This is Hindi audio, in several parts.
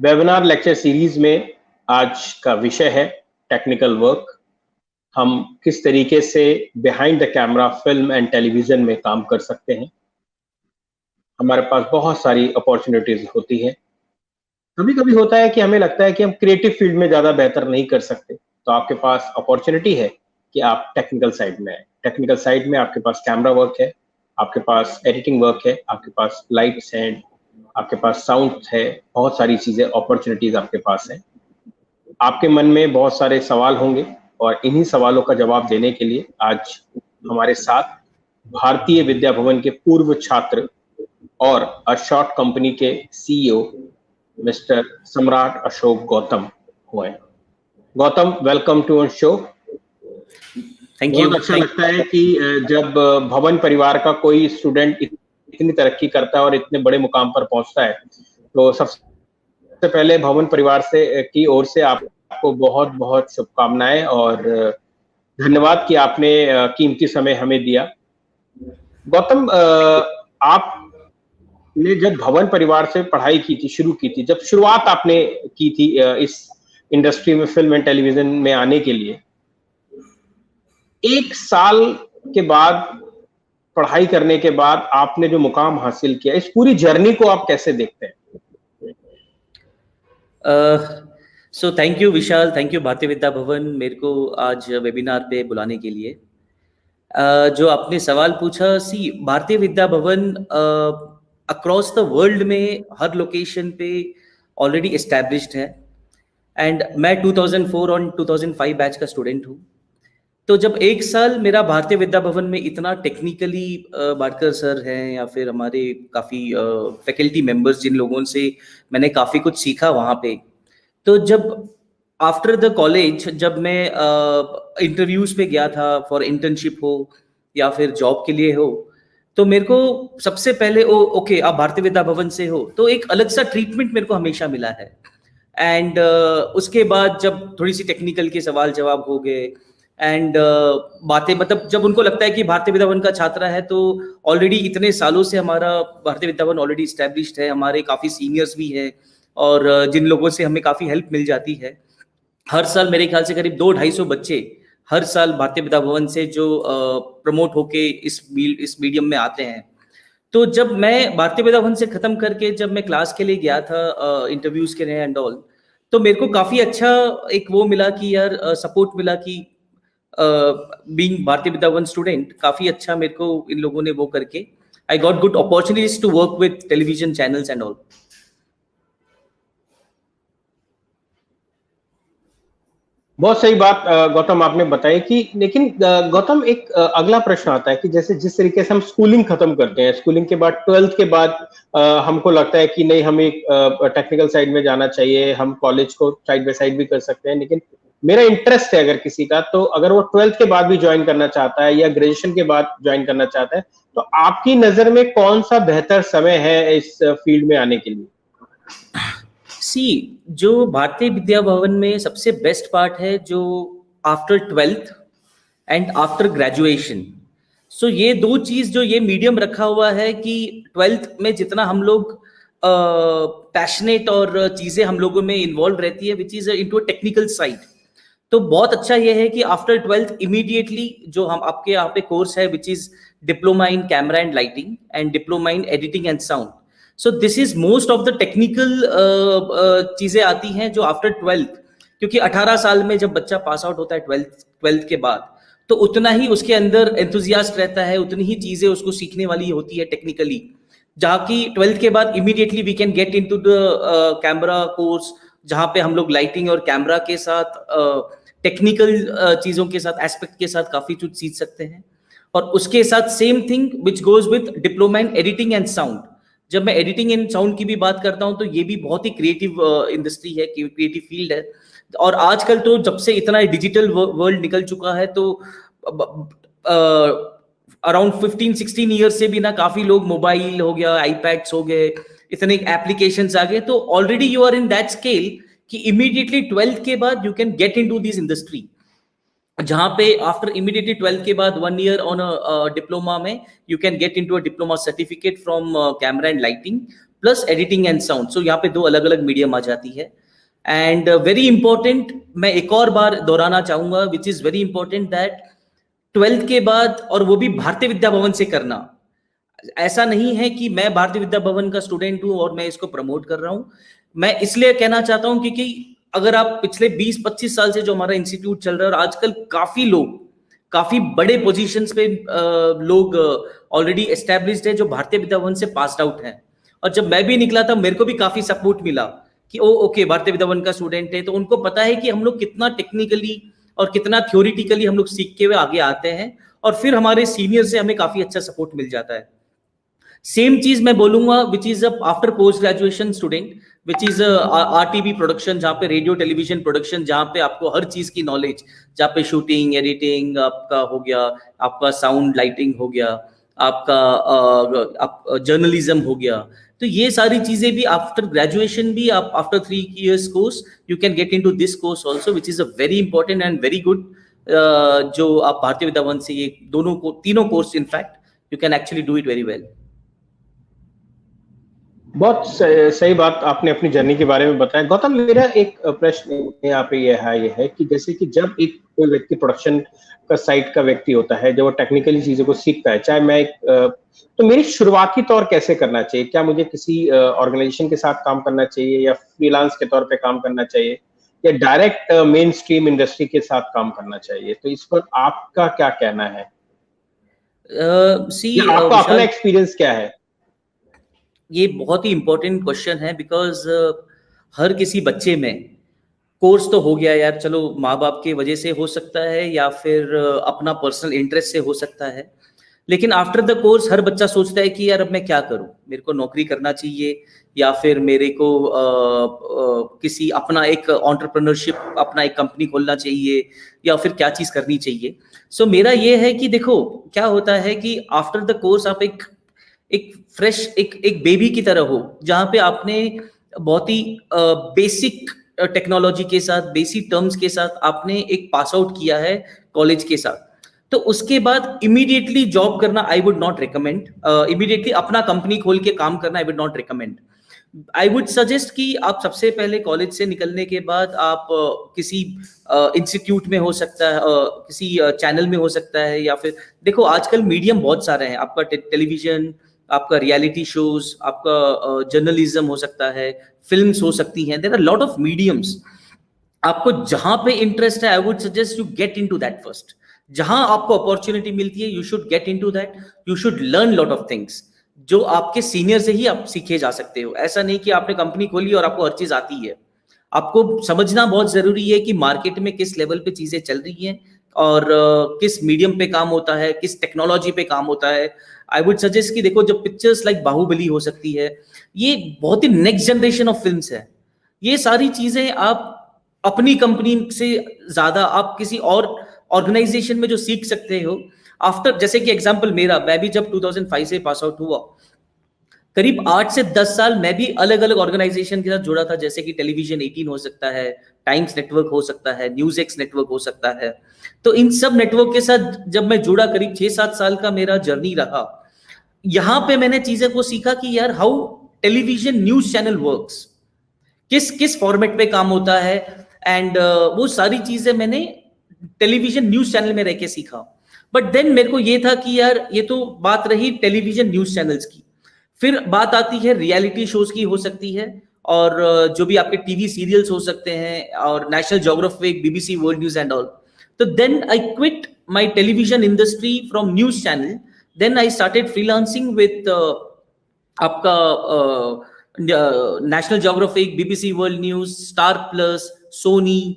वेबिनार लेक्चर सीरीज में आज का विषय है टेक्निकल वर्क। हम किस तरीके से behind the camera film and television में काम कर सकते हैं। हमारे पास बहुत सारी अपॉर्चुनिटीज होती है। कभी कभी होता है कि हमें लगता है कि हम क्रिएटिव फील्ड में ज़्यादा बेहतर नहीं कर सकते, तो आपके पास अपॉर्चुनिटी है कि आप टेक्निकल साइड में आए। टेक्निकल साइड में आपके पास कैमरा वर्क है, आपके पास एडिटिंग वर्क है, आपके पास लाइट्स हैं, आपके पास साउंड है, बहुत सारी चीज़ें अपॉर्चुनिटीज आपके पास है। आपके मन में बहुत सारे सवाल होंगे और इन्हीं सवालों का जवाब देने के लिए आज हमारे साथ भारतीय विद्या भवन के पूर्व छात्र और अशॉट कंपनी के सीईओ मिस्टर सम्राट अशोक गौतम हुए। Gautam, welcome to our show. Thank you. बहुत अच्छा लगता है कि जब भवन परिवार का कोई स्टूडेंट इतनी तरक्की करता है और इतने बड़े मुकाम पर पहुंचता है, तो सबसे पहले भवन परिवार से की ओर से आपको बहुत बहुत शुभकामनाएं और धन्यवाद कि आपने कीमती समय हमें दिया। गौतम, आपने जब भवन परिवार से पढ़ाई की थी, शुरू की थी, जब शुरुआत आपने की थी इस इंडस्ट्री में फिल्म एंड टेलीविजन में आने के लिए, एक साल के बाद पढ़ाई करने के बाद आपने जो मुकाम हासिल किया, इस पूरी जर्नी को आप कैसे देखते हैं? So thank you Vishal, thank you भारतीय विद्या भवन मेरे को आज वेबिनार पे बुलाने के लिए। जो आपने सवाल पूछा, सी भारतीय विद्या भवन अक्रॉस द वर्ल्ड में हर लोकेशन पे ऑलरेडी एस्टैब्लिश्ड है एंड मैं 2004 और 2005 बैच का स्टूडेंट हूँ। तो जब एक साल मेरा भारतीय विद्या भवन में इतना टेक्निकली बाटकर सर हैं या फिर हमारे काफ़ी फैकल्टी मेंबर्स जिन लोगों से मैंने काफ़ी कुछ सीखा वहाँ पे, तो जब आफ्टर द कॉलेज जब मैं इंटरव्यूज पे गया था फॉर इंटर्नशिप हो या फिर जॉब के लिए हो, तो मेरे को सबसे पहले ओके आप भारतीय विद्या भवन से हो, तो एक अलग सा ट्रीटमेंट मेरे को हमेशा मिला है। एंड उसके बाद जब थोड़ी सी टेक्निकल के सवाल जवाब हो गए एंड बातें, मतलब जब उनको लगता है कि भारतीय विद्या भवन का छात्र है तो ऑलरेडी इतने सालों से हमारा भारतीय विद्या भवन ऑलरेडी स्टैब्लिश्ड है, हमारे काफ़ी सीनियर्स भी हैं और जिन लोगों से हमें काफ़ी हेल्प मिल जाती है। हर साल मेरे ख्याल से करीब 200-250 बच्चे हर साल भारतीय विद्या भवन से जो प्रमोट होके इस मीडियम में आते हैं। तो जब मैं भारतीय विद्या भवन से खत्म करके जब मैं क्लास के लिए गया था इंटरव्यूज के लिए एंड ऑल, तो मेरे को काफ़ी अच्छा एक वो मिला कि यार सपोर्ट मिला कि बीइंग भारतीय विद्या भवन स्टूडेंट काफ़ी अच्छा मेरे को इन लोगों ने वो करके I got good opportunities to work with television channels and all. बहुत सही बात गौतम आपने बताई कि, लेकिन गौतम एक अगला प्रश्न आता है कि जैसे जिस तरीके से हम स्कूलिंग खत्म करते हैं, स्कूलिंग के बाद 12th के बाद हमको लगता है कि नहीं, हमें टेक्निकल साइड में जाना चाहिए, हम कॉलेज को साइड बाय साइड भी कर सकते हैं, लेकिन मेरा इंटरेस्ट है अगर किसी का, तो अगर वो 12th के बाद भी ज्वाइन करना चाहता है या ग्रेजुएशन के बाद ज्वाइन करना चाहता है, तो आपकी नजर में कौन सा बेहतर समय है इस फील्ड में आने के लिए? सी जो भारतीय विद्या भवन में सबसे बेस्ट पार्ट है जो after 12th and after graduation, so ये दो चीज जो ये मीडियम रखा हुआ है कि 12th में जितना हम लोग पैशनेट और चीजें हम लोगों में इन्वॉल्व रहती है which is into a technical side, तो बहुत अच्छा ये है कि आफ्टर 12th इमीडिएटली जो हम आपके यहाँ पे कोर्स है which is diploma in camera and lighting and diploma in editing and sound. So this is most of the technical चीजें आती हैं जो आफ्टर 12th, क्योंकि 18 साल में जब बच्चा पास आउट होता है 12th के बाद, तो उतना ही उसके अंदर एंथुजियास्ट रहता है, उतनी ही चीजें उसको सीखने वाली होती है टेक्निकली, जहाँ की 12th के बाद immediately we can get into the camera course, जहाँ पे हम लोग लाइटिंग और कैमरा के साथ टेक्निकल चीजों के साथ एस्पेक्ट के साथ काफी कुछ सीख सकते हैं। और उसके साथ same thing which goes with diploma in editing and sound. जब मैं एडिटिंग एंड साउंड की भी बात करता हूं तो ये भी बहुत ही क्रिएटिव इंडस्ट्री है, क्रिएटिव फील्ड है, और आजकल तो जब से इतना डिजिटल वर्ल्ड निकल चुका है तो अराउंड 15-16 ईयर्स से भी ना काफी लोग, मोबाइल हो गया, आईपैड्स हो गए, इतने एप्लीकेशंस आ गए, तो already you are in that scale कि इमीडिएटली 12th के बाद you can get into this industry. जहाँ पे आफ्टर इमीडिएटली 12th के बाद 1 year ऑन डिप्लोमा में you can get into a diploma certificate from camera and lighting plus editing and sound. So यहाँ पे 2 अलग अलग मीडियम आ जाती है। एंड वेरी इंपॉर्टेंट, मैं एक और बार दोहराना चाहूंगा, विच is very important, that 12th के बाद, और वो भी भारतीय विद्या भवन से करना। ऐसा नहीं है कि मैं भारतीय विद्या भवन का स्टूडेंट हूं और मैं इसको प्रमोट कर रहा हूं। मैं इसलिए कहना चाहता हूं क्योंकि अगर आप पिछले 20-25 साल से जो हमारा इंस्टीट्यूट चल रहा है, और आजकल काफी लोग काफी बड़े पोजीशंस पे लोग ऑलरेडी एस्टेब्लिश्ड है जो भारतीय विद्या भवन से पास आउट हैं। और जब मैं भी निकला था मेरे को भी काफी सपोर्ट मिला कि ओके भारतीय विद्या भवन का स्टूडेंट है, तो उनको पता है कि हम लोग कितना टेक्निकली और कितना थ्योरिटिकली हम लोग सीख के हुए आगे आते हैं, और फिर हमारे सीनियर से हमें काफी अच्छा सपोर्ट मिल जाता है। सेम चीज मैं बोलूंगा which is after post graduation student, which is RTV production, जहाँ पे रेडियो टेलीविजन प्रोडक्शन, जहाँ पे आपको हर चीज की नॉलेज, जहाँ पे शूटिंग एडिटिंग आपका हो गया, आपका साउंड लाइटिंग हो गया, आपका जर्नलिज्म हो गया। तो ये सारी चीजें भी आफ्टर ग्रेजुएशन भी आप after 3 years course you can get into this course also, which is a very important and very good. जो आप भारतीय विद्या भवन से ये दोनों को तीनों course in fact you can actually do it very well. बहुत सही बात आपने अपनी जर्नी के बारे में बताया। गौतम, मेरा एक प्रश्न यहाँ पे ये है कि जैसे कि जब एक कोई व्यक्ति प्रोडक्शन का साइड का व्यक्ति होता है, जब वो टेक्निकली चीजों को सीखता है, चाहे मैं तो मेरी शुरुआती तौर कैसे करना चाहिए? क्या मुझे किसी ऑर्गेनाइजेशन के साथ काम करना चाहिए, या फ्रीलांस के तौर पे काम करना चाहिए, या डायरेक्ट मेन स्ट्रीम इंडस्ट्री के साथ काम करना चाहिए? तो इस पर आपका क्या कहना है? आपका अपना एक्सपीरियंस क्या है? ये बहुत ही इंपॉर्टेंट क्वेश्चन है, बिकॉज हर किसी बच्चे में कोर्स तो हो गया यार, चलो माँ बाप की वजह से हो सकता है या फिर अपना पर्सनल इंटरेस्ट से हो सकता है, लेकिन आफ्टर द कोर्स हर बच्चा सोचता है कि यार अब मैं क्या करूं, मेरे को नौकरी करना चाहिए या फिर मेरे को किसी अपना एक एंटरप्रेन्योरशिप, अपना एक कंपनी खोलना चाहिए, या फिर क्या चीज करनी चाहिए। सो मेरा ये है कि देखो क्या होता है कि आफ्टर द कोर्स आप एक फ्रेश एक बेबी की तरह हो, जहां पे आपने बहुत ही बेसिक टेक्नोलॉजी के साथ, बेसिक टर्म्स के साथ आपने एक पास आउट किया है कॉलेज के साथ। तो उसके बाद इमीडिएटली जॉब करना I would not recommend, immediately अपना कंपनी खोल के काम करना I would not recommend. I would suggest कि आप सबसे पहले कॉलेज से निकलने के बाद आप किसी इंस्टीट्यूट में हो सकता है, किसी चैनल में हो सकता है, या फिर देखो आजकल मीडियम बहुत सारे हैं, आपका टेलीविजन, आपका रियलिटी शोज, आपका जर्नलिज्म हो सकता है, फिल्म्स हो सकती हैं, there are lot of mediums. आपको जहां पे इंटरेस्ट है I would suggest you get into that first. जहां आपको अपॉर्चुनिटी मिलती है you should get into that, you should learn lot of things जो आपके सीनियर से ही आप सीखे जा सकते हो। ऐसा नहीं कि आपने कंपनी खोली और आपको हर चीज आती है। आपको समझना बहुत जरूरी है कि मार्केट में किस लेवल पे चीजें चल रही हैं और किस मीडियम पे काम होता है, किस टेक्नोलॉजी पे काम होता है। आई वुड सजेस्ट कि देखो जब पिक्चर्स लाइक बाहुबली हो सकती है, ये बहुत ही नेक्स्ट जनरेशन ऑफ फिल्म्स है। ये सारी चीजें आप अपनी कंपनी से ज्यादा आप किसी और ऑर्गेनाइजेशन में जो सीख सकते हो आफ्टर, जैसे कि एग्जांपल मेरा, मैं भी जब 2005 से पास आउट हुआ, करीब 8 से 10 साल मैं भी अलग अलग ऑर्गेनाइजेशन के साथ जुड़ा था, जैसे कि टेलीविजन 18 हो सकता है, टाइम्स नेटवर्क हो सकता है, न्यूज एक्स नेटवर्क हो सकता है। तो इन सब नेटवर्क के साथ जब मैं जुड़ा, करीब 6-7 साल का मेरा जर्नी रहा। यहां पे मैंने चीजें को सीखा कि यार how television news channel works, किस किस फॉर्मेट पे काम होता है, एंड वो सारी चीजें मैंने टेलीविजन न्यूज चैनल में रह के सीखा। बट देन मेरे को ये था कि यार ये तो बात रही टेलीविजन न्यूज चैनल्स की, फिर बात आती है रियलिटी शोज की हो सकती है, और जो भी आपके टीवी सीरियल्स हो सकते हैं, और National Geographic, BBC World News and all. तो then I quit my television industry from news channel, then I started freelancing with आपका National Geographic, BBC World News, Star Plus, Sony,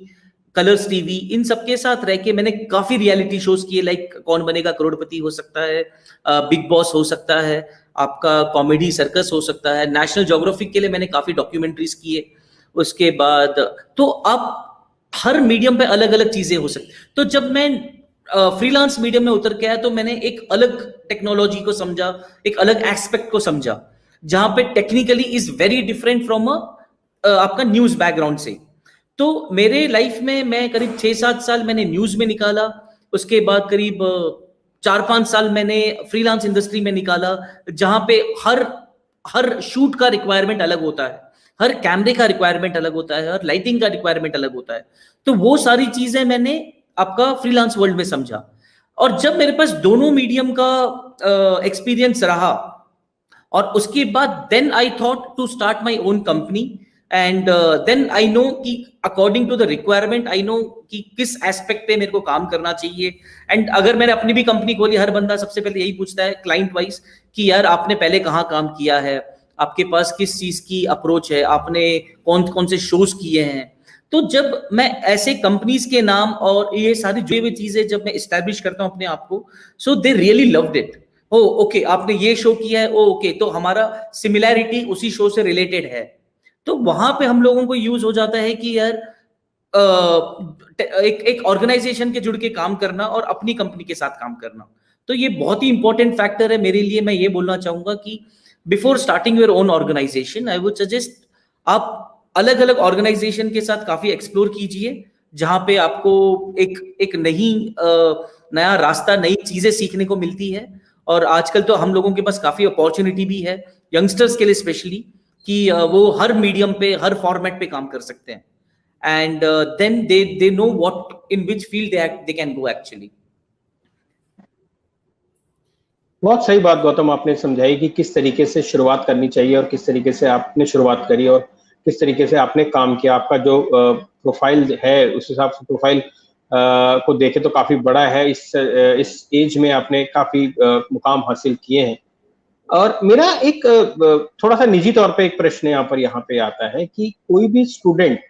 Colors TV, इन सबके साथ रह के मैंने काफी रियलिटी शोज किए, लाइक कौन बनेगा करोड़पति हो सकता है, बिग बॉस हो सकता है, आपका कॉमेडी सर्कस हो सकता है। नेशनल ज्योग्राफिक के लिए मैंने काफी डॉक्यूमेंट्रीज किए। उसके बाद तो अब हर मीडियम पे अलग अलग चीजें हो सकती। तो जब मैं फ्रीलांस मीडियम में उतर के आया तो मैंने एक अलग टेक्नोलॉजी को समझा, एक अलग एस्पेक्ट को समझा, जहां पे technically is very different from आपका न्यूज बैकग्राउंड से। तो मेरे लाइफ में मैं करीब 6-7 साल मैंने न्यूज में निकाला, उसके बाद करीब 4-5 साल मैंने फ्रीलांस इंडस्ट्री में निकाला, जहां पे हर शूट का रिक्वायरमेंट अलग होता है, हर कैमरे का रिक्वायरमेंट अलग होता है, हर लाइटिंग का रिक्वायरमेंट अलग होता है। तो वो सारी चीजें मैंने आपका फ्रीलांस वर्ल्ड में समझा। और जब मेरे पास दोनों मीडियम का एक्सपीरियंस रहा, और उसके बाद then I thought to start my own company, and then I know कि according to the requirement I know कि किस एस्पेक्ट पे मेरे को काम करना चाहिए। एंड अगर मैंने अपनी भी कंपनी खोली, हर बंदा सबसे पहले यही पूछता है क्लाइंट वाइज कि यार आपने पहले कहाँ काम किया है, आपके पास किस चीज की अप्रोच है, आपने कौन कौन से शोज किए हैं। तो जब मैं ऐसे कंपनीज के नाम और ये सारी जो भी चीजें जब मैं इस्टेब्लिश करता हूँ अपने आप को, so they really loved it. Oh okay, आपने ये शो किया है, ओ ओके, तो हमारा सिमिलैरिटी उसी शो से रिलेटेड है। तो वहां पे हम लोगों को यूज हो जाता है कि यार एक ऑर्गेनाइजेशन के जुड़ के काम करना और अपनी कंपनी के साथ काम करना। तो ये बहुत ही इंपॉर्टेंट फैक्टर है मेरे लिए। मैं ये बोलना चाहूंगा कि before starting your own organisation I would suggest आप अलग अलग ऑर्गेनाइजेशन के साथ काफी एक्सप्लोर कीजिए, जहां पे आपको एक नया रास्ता, नई चीजें सीखने को मिलती है। और आजकल तो हम लोगों के पास काफी अपॉर्चुनिटी भी है यंगस्टर्स के लिए स्पेशली, कि वो हर मीडियम पे, हर फॉर्मेट पे काम कर सकते हैं। And then they know what in which field they can go actually. बहुत सही बात गौतम आपने समझाई कि किस तरीके से शुरुआत करनी चाहिए और किस तरीके से आपने शुरुआत करी और किस तरीके से आपने काम किया। आपका जो प्रोफाइल है उस हिसाब से प्रोफाइल को देखे तो काफी बड़ा है। इस एज में आपने काफी मुकाम हासिल किए हैं। और मेरा एक थोड़ा सा निजी तौर पे एक प्रश्न यहाँ पे आता है कि कोई भी स्टूडेंट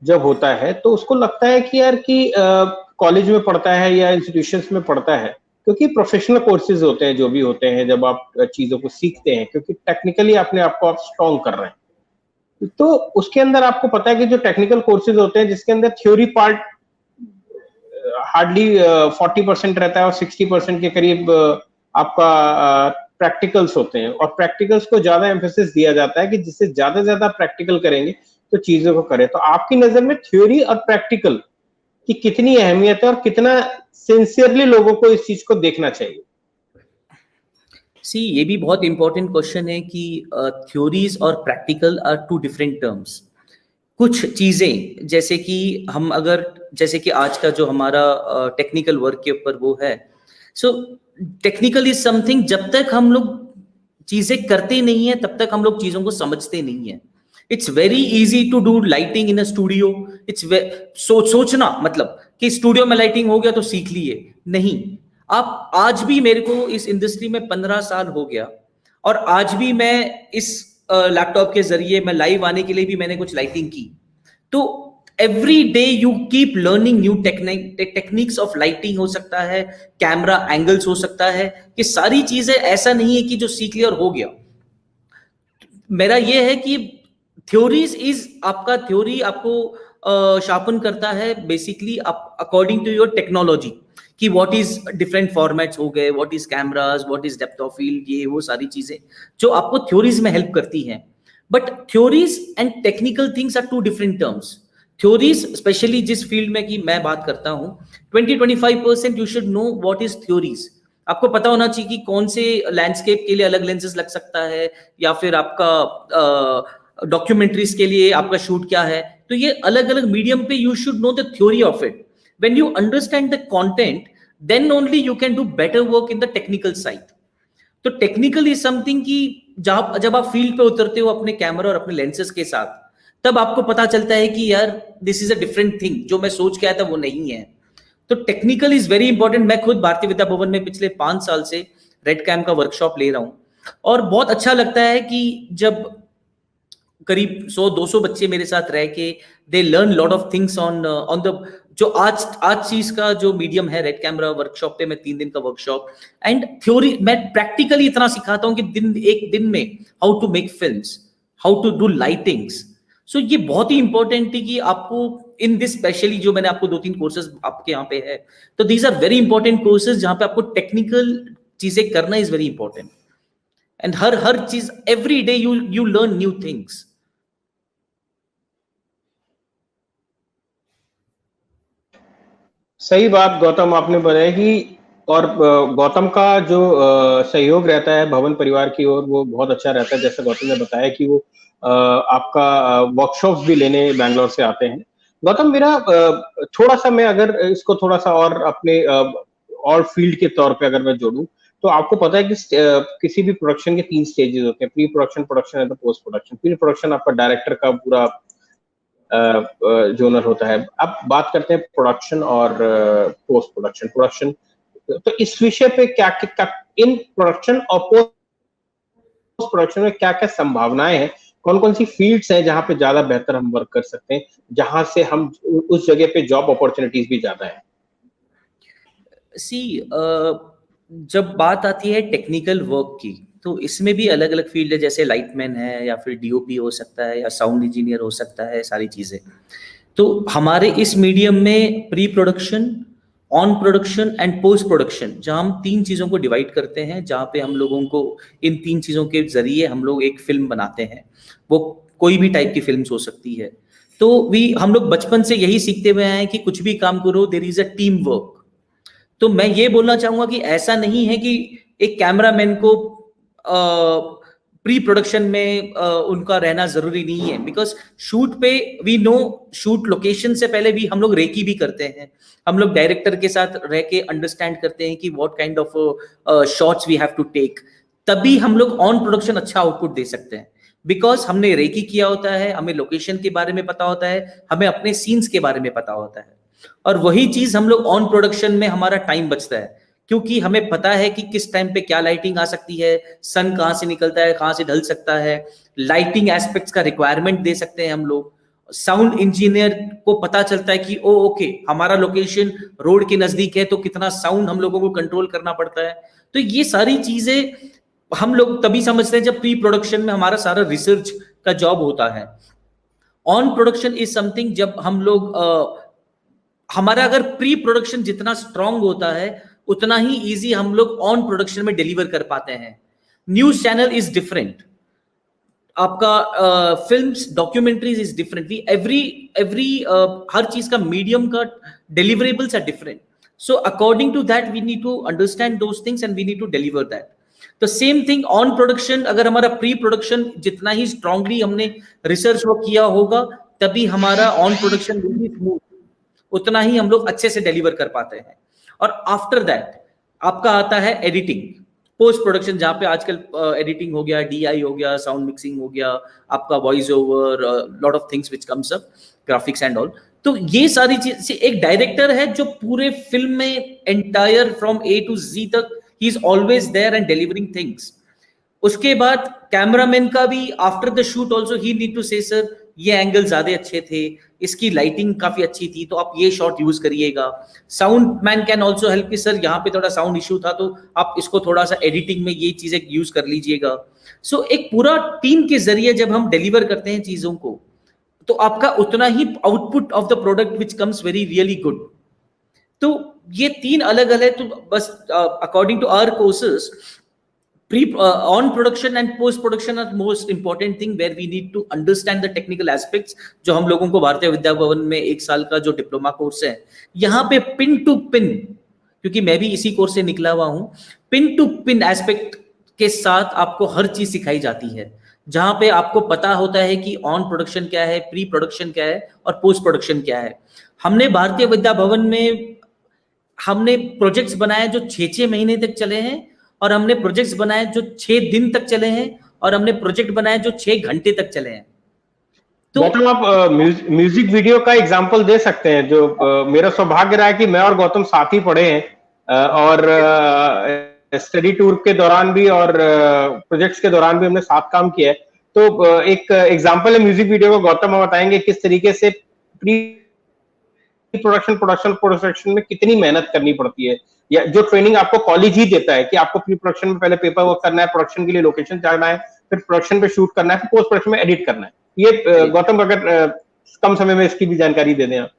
जब होता है तो उसको लगता है कि यार कि कॉलेज में पढ़ता है या इंस्टीट्यूशंस में पढ़ता है, क्योंकि प्रोफेशनल कोर्सेज होते हैं जो भी होते हैं, जब आप चीजों को सीखते हैं, क्योंकि टेक्निकली अपने आप को आप स्ट्रॉन्ग कर रहे हैं, तो उसके अंदर आपको पता है कि जो टेक्निकल कोर्सेज होते हैं जिसके अंदर थ्योरी पार्ट हार्डली 40% रहता है और 60% के करीब आपका प्रैक्टिकल्स होते हैं, और प्रैक्टिकल्स को ज्यादा एम्फेसिस दिया जाता है कि जिससे ज्यादा प्रैक्टिकल करेंगे तो चीजों को करें। तो आपकी नजर में थ्योरी और प्रैक्टिकल की कितनी अहमियत है और कितना सिंसियरली लोगों को इस चीज को देखना चाहिए? ये भी बहुत इंपॉर्टेंट क्वेश्चन है कि थ्योरीज और practical are two different terms. कुछ चीजें जैसे कि हम अगर, जैसे कि आज का जो हमारा टेक्निकल वर्क के ऊपर वो है, सो टेक्निकल इज समथिंग, जब तक हम लोग चीजें करते नहीं है तब तक हम लोग चीजों को समझते नहीं है। It's very easy to do lighting in a studio. सोचना मतलब कि स्टूडियो में लाइटिंग हो गया तो सीख लिए, नहीं। आप आज भी, मेरे को इस इंडस्ट्री में 15 साल हो गया और आज भी मैं इस लैपटॉप के जरिए मैं लाइव आने के लिए भी मैंने कुछ लाइटिंग की। तो every day you keep learning new techniques of lighting, हो सकता है कैमरा एंगल्स, हो सकता है कि सारी चीजें, ऐसा नहीं है कि जो सीख लिया और हो गया। मेरा ये है कि थ्योरीज इज, आपका थ्योरी आपको शार्पन करता है basically according to your technology, कि व्हाट इज डिफरेंट फॉर्मेट्स हो गए, what is cameras, what is depth of field, ये वो सारी चीजें जो आपको थ्योरीज में हेल्प करती हैं। But theories and technical things are two different terms. Theories specially जिस फील्ड में की मैं बात करता हूं, 20-25% you should know what is theories. आपको पता होना चाहिए कि कौन से लैंडस्केप के लिए अलग लेंसेज लग सकता है, या फिर आपका डॉक्यूमेंट्रीज के लिए आपका शूट क्या है। तो ये अलग अलग मीडियम पे you should know the theory of it. When you understand the content, then only you can do better work in the technical side. तो टेक्निकल इज समथिंग कि जब आप फील्ड पे उतरते हो अपने कैमरा और अपने लेंसेज के साथ, तब आपको पता चलता है कि यार this is a different thing, जो मैं सोच के आया था वो नहीं है। तो टेक्निकल इज वेरी इंपॉर्टेंट। मैं खुद भारतीय विद्या भवन में पिछले 5 साल से रेड कैम का वर्कशॉप ले रहा हूं, और बहुत अच्छा लगता है कि जब करीब 100-200 बच्चे मेरे साथ रह के they learn lot of things on the, जो आज चीज का जो मीडियम है रेड कैमरा वर्कशॉप पे, मैं 3 दिन का वर्कशॉप एंड थ्योरी, मैं प्रैक्टिकली इतना सिखाता हूं कि एक दिन में how to make films, how to do lightings. So ये बहुत ही इंपॉर्टेंट है कि आपको इन दिस, स्पेशली जो मैंने आपको 2-3 कोर्सेज आपके यहाँ पे है, तो these are very important courses जहां पे आपको टेक्निकल चीजें करना इज वेरी इंपॉर्टेंट। एंड हर चीज, every day you learn new things. सही बात गौतम आपने बताया कि और गौतम का जो सहयोग रहता है भवन परिवार की ओर वो बहुत अच्छा रहता है। जैसे गौतम ने बताया कि वो आपका वर्कशॉप्स भी लेने बैंगलोर से आते हैं। गौतम मेरा थोड़ा-सा मैं अगर इसको थोड़ा-सा और अपने और फील्ड के तौर पे अगर मैं जोड़ूँ, तो आपको पता है कि किसी भी प्रोडक्शन के 3 स्टेजेस होते हैं, pre production, production and post production. Pre production आपका डायरेक्टर का पूरा जोनर होता है। अब बात करते हैं प्रोडक्शन और पोस्ट प्रोडक्शन। प्रोडक्शन तो इस विषय पे क्या इन प्रोडक्शन और पोस्ट प्रोडक्शन में क्या-क्या संभावनाएं हैं? कौन-कौन सी फील्ड्स हैं जहां पे ज्यादा बेहतर हम वर्क कर सकते हैं, जहां से हम उस जगह पे जॉब अपॉर्चुनिटीज भी ज्यादा है? सी जब बात आती है टेक्निकल वर्क की, तो इसमें भी अलग अलग फील्ड है, जैसे लाइटमैन है या फिर डीओपी हो सकता है या साउंड इंजीनियर हो सकता है, सारी चीजें। तो हमारे इस मीडियम में pre production, on production and post production, जहां हम 3 चीजों को डिवाइड करते हैं, जहां पे हम लोगों को इन 3 चीजों के जरिए हम लोग एक फिल्म बनाते हैं। वो कोई भी टाइप की फिल्म हो सकती है। तो हम लोग बचपन से यही सीखते हुए आए हैं कि कुछ भी काम करो there is a team work. तो मैं ये बोलना चाहूंगा कि ऐसा नहीं है कि एक कैमरामैन को प्री प्रोडक्शन में उनका रहना जरूरी नहीं है, बिकॉज शूट पे वी नो, शूट लोकेशन से पहले भी हम लोग रेकी भी करते हैं। हम लोग डायरेक्टर के साथ रह के अंडरस्टैंड करते हैं कि what kind of shots we have to take, तभी हम लोग ऑन प्रोडक्शन अच्छा आउटपुट दे सकते हैं। बिकॉज हमने रेकी किया होता है, हमें लोकेशन के बारे में पता होता है, हमें अपने सीन्स के बारे में पता होता है। और वही चीज हम लोग ऑन प्रोडक्शन में हमारा टाइम बचता है, क्योंकि हमें पता है कि किस टाइम पे क्या लाइटिंग आ सकती है, सन कहां से निकलता है, कहां से ढल सकता है, लाइटिंग एस्पेक्ट्स का रिक्वायरमेंट दे सकते हैं हम लोग। साउंड इंजीनियर को पता चलता है कि ओ ओके हमारा लोकेशन रोड के नजदीक है, तो कितना साउंड हम लोगों को कंट्रोल करना पड़ता है। तो ये सारी चीजें हम लोग तभी समझते हैं जब प्री प्रोडक्शन में हमारा सारा रिसर्च का जॉब होता है। ऑन प्रोडक्शन इज समथिंग जब हम लोग हमारा अगर प्री प्रोडक्शन जितना स्ट्रांग होता है, उतना ही इजी हम लोग ऑन प्रोडक्शन में डिलीवर कर पाते हैं। न्यूज चैनल इज डिफरेंट, आपका films documentaries is different, we every every हर चीज का मीडियम का deliverables are different. So according to that we need to understand those things and we need to deliver that. तो सेम थिंग ऑन प्रोडक्शन, अगर हमारा प्री प्रोडक्शन जितना ही स्ट्रांगली हमने रिसर्च वर्क किया होगा, तभी हमारा ऑन प्रोडक्शन स्मूथ, उतना ही हम लोग अच्छे से डिलीवर कर पाते हैं। और आफ्टर दैट आपका आता है एडिटिंग, पोस्ट प्रोडक्शन, जहां पे आजकल एडिटिंग हो गया, डीआई हो गया, साउंड मिक्सिंग हो गया, आपका voice over, lot of things which comes up, graphics and all. तो ये सारी चीज, एक डायरेक्टर है जो पूरे फिल्म में entire from A to G तक he is always there and delivering things. उसके बाद कैमरामैन का भी after the shoot also he need to say sir ये एंगल ज्यादा अच्छे थे, इसकी लाइटिंग काफी अच्छी थी, तो आप ये शॉट यूज करिएगा। Sound man can also help कि सर यहाँ पे थोड़ा साउंड इश्यू था, तो आप इसको थोड़ा सा एडिटिंग में ये चीजें यूज कर लीजिएगा। सो एक पूरा टीम के जरिए जब हम डिलीवर करते हैं चीजों को, तो आपका उतना ही output of the product which comes very really good. तो ये 3 अलग अलग, तो बस according to our courses, on production and post production are most important thing where we need to understand the technical aspects, जो हम लोगों को भारतीय विद्या भवन में 1 साल का जो डिप्लोमा कोर्स है, यहाँ पे पिन टू पिन, क्योंकि मैं भी इसी कोर्स से निकला हुआ हूँ, पिन टू पिन एस्पेक्ट के साथ आपको हर चीज सिखाई जाती है, जहां पे आपको पता होता है कि ऑन प्रोडक्शन क्या है, प्री प्रोडक्शन क्या है और पोस्ट प्रोडक्शन क्या है। हमने भारतीय विद्या भवन में हमने प्रोजेक्ट्स बनाए जो 6-6 महीने तक चले हैं, और हमने प्रोजेक्ट्स बनाए जो 6 दिन तक चले हैं, और हमने प्रोजेक्ट बनाए जो 6 घंटे तक चले हैं। तो गौतम आप म्यूजिक वीडियो का एग्जांपल दे सकते हैं? जो मेरा सौभाग्य रहा है कि मैं और गौतम साथ ही पढ़े हैं, और स्टडी टूर के दौरान भी और प्रोजेक्ट्स के दौरान भी हमने साथ काम किया है। तो एक एग्जांपल है म्यूजिक वीडियो को, गौतम आप बताएंगे किस तरीके से प्री प्रोडक्शन में कितनी मेहनत करनी पड़ती है, या जो ट्रेनिंग आपको कॉलेज ही देता है कि आपको प्री प्रोडक्शन में पहले पेपर वर्क करना है, प्रोडक्शन के लिए लोकेशन जाना है, फिर प्रोडक्शन पे शूट करना है, फिर पोस्ट प्रोडक्शन में एडिट करना है। ये गौतम अगर कम समय में इसकी भी जानकारी दे दें आप।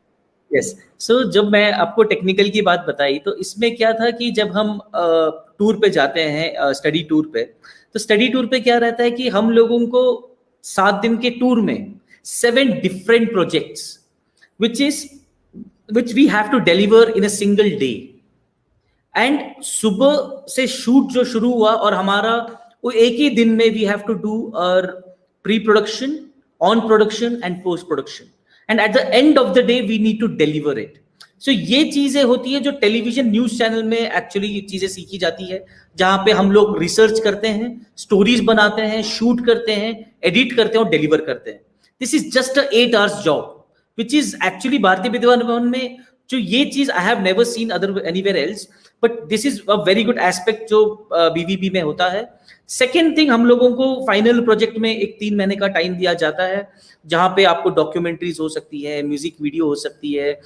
यस, सो जब मैं आपको टेक्निकल की बात बताई, तो इसमें क्या था कि जब हम टूर पे जाते हैं, स्टडी टूर पे, तो स्टडी टूर पे क्या रहता है कि हम लोगों को 7 दिन के टूर में 7 different projects, which is which we have to deliver in a single day. And सुबह से शूट जो शुरू हुआ और हमारा वो एक ही दिन में वी हैव टू डू और pre production, on production and post production, and at the end of the day we need to deliver it. So ये चीजें होती है जो टेलीविजन न्यूज चैनल में एक्चुअली ये चीजें सीखी जाती है, जहां पे हम लोग रिसर्च करते हैं, स्टोरीज बनाते हैं, शूट करते हैं, एडिट करते हैं और डिलीवर करते हैं. This is just a 8 hours job which is actually भारतीय विद्या भवन में जो ये चीज आई have never seen other anywhere else, but this is a very good aspect जो बीवीबी में होता है. सेकेंड थिंग, हम लोगों को फाइनल प्रोजेक्ट में एक 3 महीने का टाइम दिया जाता है, जहां पे आपको डॉक्यूमेंट्रीज हो सकती है, म्यूजिक वीडियो हो सकती है,